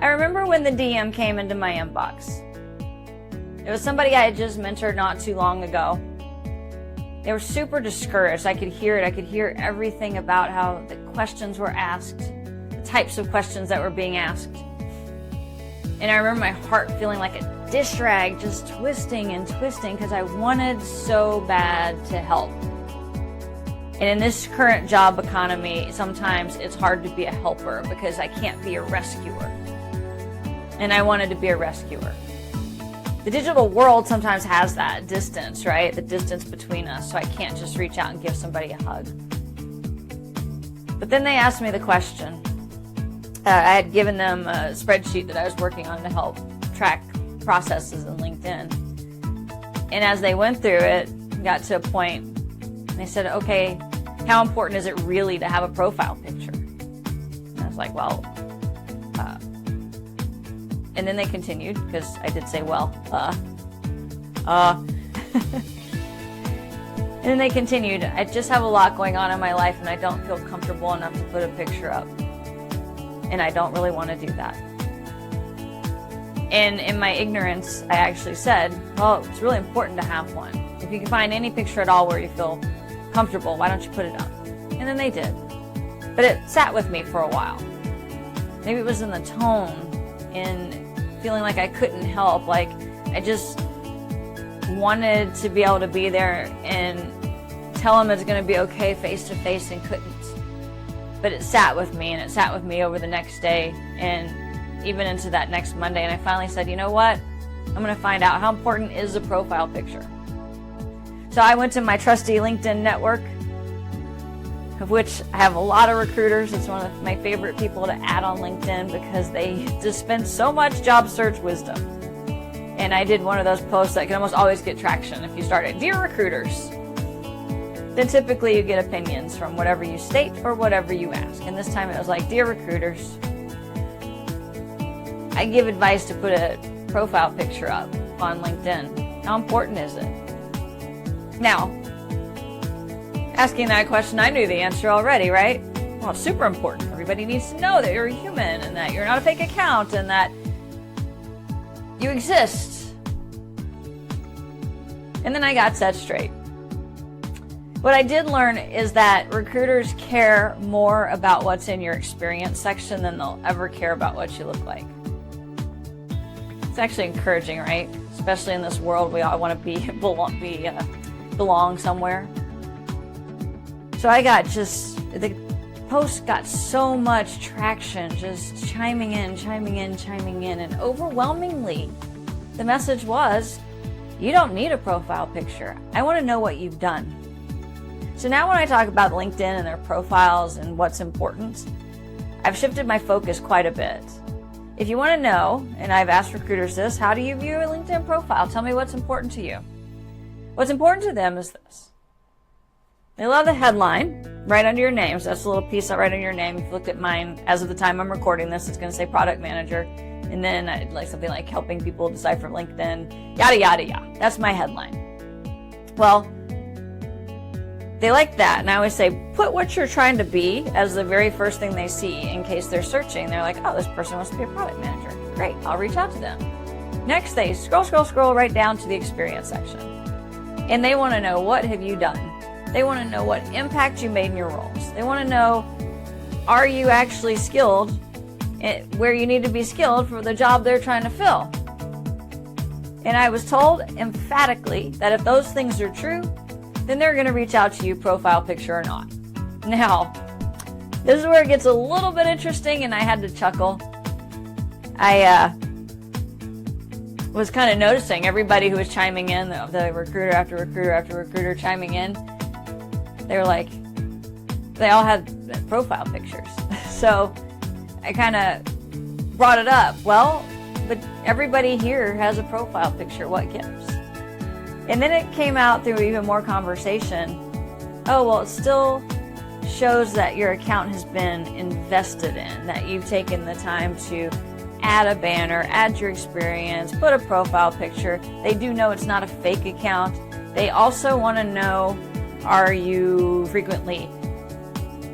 I remember when the DM came into my inbox. It was somebody I had just mentored not too long ago. They were super discouraged. I could hear it. I could hear everything about how the questions were asked, the types of questions that were being asked. And I remember my heart feeling like a dish rag, just twisting and twisting because I wanted so bad to help. And in this current job economy, sometimes it's hard to be a helper because I can't be a rescuer. And I wanted to be a rescuer. The digital world sometimes has that distance, right? The distance between us, so I can't just reach out and give somebody a hug. But then they asked me the question. I had given them a spreadsheet that I was working on to help track processes in LinkedIn. And as they went through it, got to a point, they said, okay, how important is it really to have a profile picture? And I was like, well, and then they continued, because I did say, well, and then they continued, I just have a lot going on in my life and I don't feel comfortable enough to put a picture up. And I don't really want to do that. And in my ignorance, I actually said, well, it's really important to have one. If you can find any picture at all where you feel comfortable, why don't you put it up? And then they did. But it sat with me for a while. Maybe it was in the tone, in feeling like I couldn't help, like I just wanted to be able to be there and tell them it's going to be okay face to face and couldn't. But it sat with me, and it sat with me over the next day and even into that next Monday. And I finally said, you know what? I'm going to find out how important is a profile picture. So I went to my trusty LinkedIn network, of which I have a lot of recruiters. It's one of my favorite people to add on LinkedIn because they dispense so much job search wisdom. And I did one of those posts that can almost always get traction if you start it. Dear recruiters. Then typically you get opinions from whatever you state or whatever you ask. And this time it was like, dear recruiters, I give advice to put a profile picture up on LinkedIn. How important is it? Now, asking that question, I knew the answer already, right? Well, it's super important. Everybody needs to know that you're a human and that you're not a fake account and that you exist. And then I got set straight. What I did learn is that recruiters care more about what's in your experience section than they'll ever care about what you look like. It's actually encouraging, right? Especially in this world, we all want to belong somewhere. So I got the post got so much traction, just chiming in. And overwhelmingly, the message was, you don't need a profile picture. I want to know what you've done. So now when I talk about LinkedIn and their profiles and what's important, I've shifted my focus quite a bit. If you want to know, and I've asked recruiters this, how do you view a LinkedIn profile? Tell me what's important to you. What's important to them is this. They love the headline right under your name. So that's a little piece right under your name. If you looked at mine, as of the time I'm recording this, it's going to say product manager. And then I'd like something like helping people decipher LinkedIn, yada, yada, yada. That's my headline. Well, they like that. And I always say, put what you're trying to be as the very first thing they see in case they're searching. They're like, oh, this person wants to be a product manager. Great, I'll reach out to them. Next, they scroll right down to the experience section. And they want to know, what have you done? They want to know what impact you made in your roles. They want to know, are you actually skilled where you need to be skilled for the job they're trying to fill? And I was told emphatically that if those things are true, then they're going to reach out to you, profile picture or not. Now, this is where it gets a little bit interesting, and I had to chuckle. I was kind of noticing everybody who was chiming in, the recruiter after recruiter after recruiter chiming in, they were like, they all had profile pictures. So I kind of brought it up. Well, but everybody here has a profile picture. What gives? And then it came out through even more conversation. Oh, well, it still shows that your account has been invested in, that you've taken the time to add a banner, add your experience, put a profile picture. They do know it's not a fake account. They also want to know, are you frequently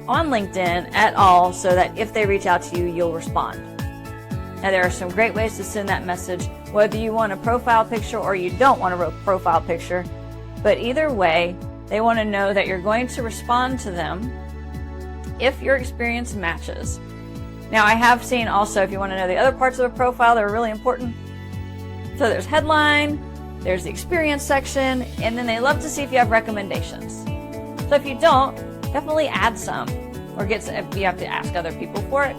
on LinkedIn at all, so that if they reach out to you, you'll respond. Now, there are some great ways to send that message, whether you want a profile picture or you don't want a profile picture. But either way, they want to know that you're going to respond to them if your experience matches. Now, I have seen also, if you want to know the other parts of a profile that are really important, so there's headline, there's the experience section, and then they love to see if you have recommendations. So if you don't, definitely add some, or you have to ask other people for it.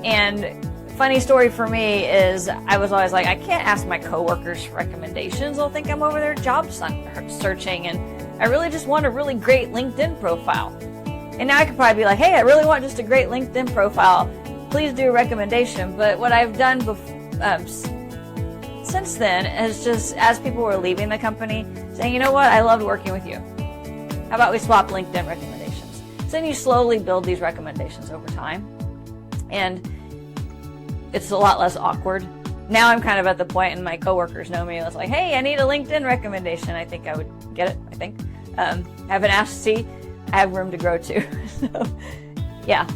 And funny story for me is I was always like, I can't ask my coworkers for recommendations. They'll think I'm over there job searching, and I really just want a really great LinkedIn profile. And now I could probably be like, hey, I really want just a great LinkedIn profile. Please do a recommendation. But what I've done since then is just, as people were leaving the company, saying, you know what, I loved working with you. How about we swap LinkedIn recommendations? So then you slowly build these recommendations over time. And it's a lot less awkward. Now I'm kind of at the point, and my coworkers know me. I was like, hey, I need a LinkedIn recommendation. I think I would get it, I think. Haven't asked to see. I have room to grow too. So, yeah.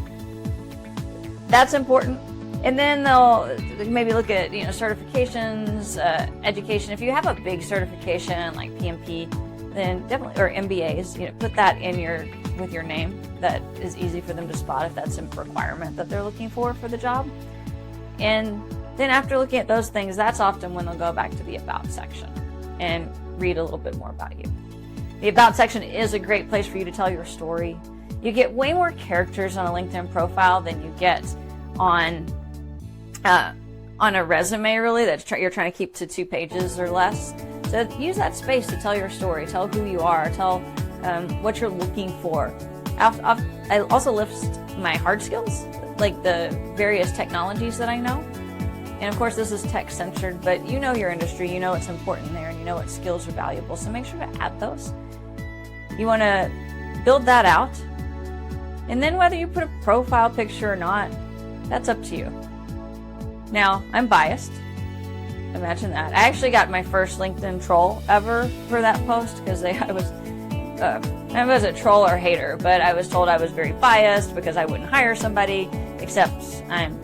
That's important. And then they'll maybe look at, certifications, education. If you have a big certification like PMP, then definitely, or MBAs, put that with your name. That is easy for them to spot if that's a requirement that they're looking for the job. And then after looking at those things, that's often when they'll go back to the About section and read a little bit more about you. The About section is a great place for you to tell your story. You get way more characters on a LinkedIn profile than you get on a resume, really, that you're trying to keep to 2 pages or less. So use that space to tell your story, tell who you are, tell what you're looking for. I also list my hard skills, like the various technologies that I know. And of course, this is tech-centered, but you know your industry, you know what's important there, and you know what skills are valuable, so make sure to add those. You want to build that out, and then whether you put a profile picture or not, that's up to you. Now, I'm biased. Imagine that. I actually got my first LinkedIn troll ever for that post, because I was a troll or hater, but I was told I was very biased because I wouldn't hire somebody, except I'm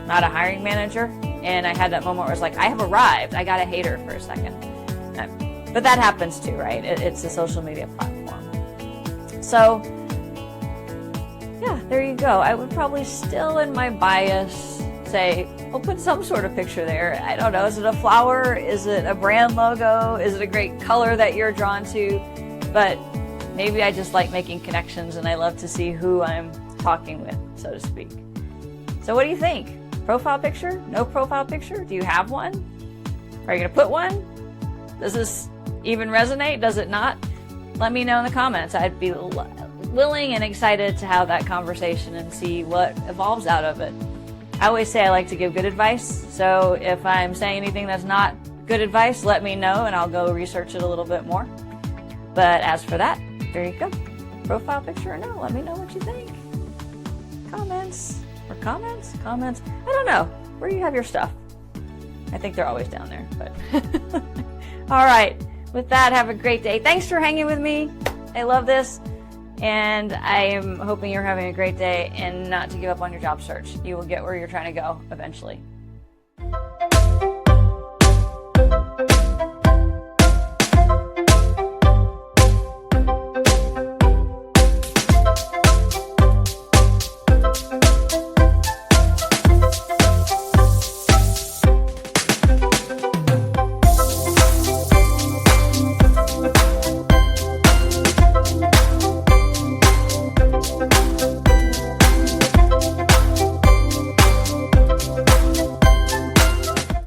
not a hiring manager. And I had that moment where I was like, I have arrived. I got a hater for a second. But that happens too, right? It's a social media platform. So, yeah, there you go. I would probably still, in my bias, say, we'll put some sort of picture there. I don't know. Is it a flower? Is it a brand logo? Is it a great color that you're drawn to? But maybe I just like making connections, and I love to see who I'm talking with, so to speak. So what do you think? Profile picture? No profile picture? Do you have one? Are you going to put one? Does this even resonate? Does it not? Let me know in the comments. I'd be willing and excited to have that conversation and see what evolves out of it. I always say I like to give good advice, so if I'm saying anything that's not good advice, let me know and I'll go research it a little bit more. But as for that, there you go. Profile picture or no, let me know what you think. Comments. I don't know. Where do you have your stuff? I think they're always down there, but all right. With that, have a great day. Thanks for hanging with me. I love this. And I am hoping you're having a great day and not to give up on your job search. You will get where you're trying to go eventually.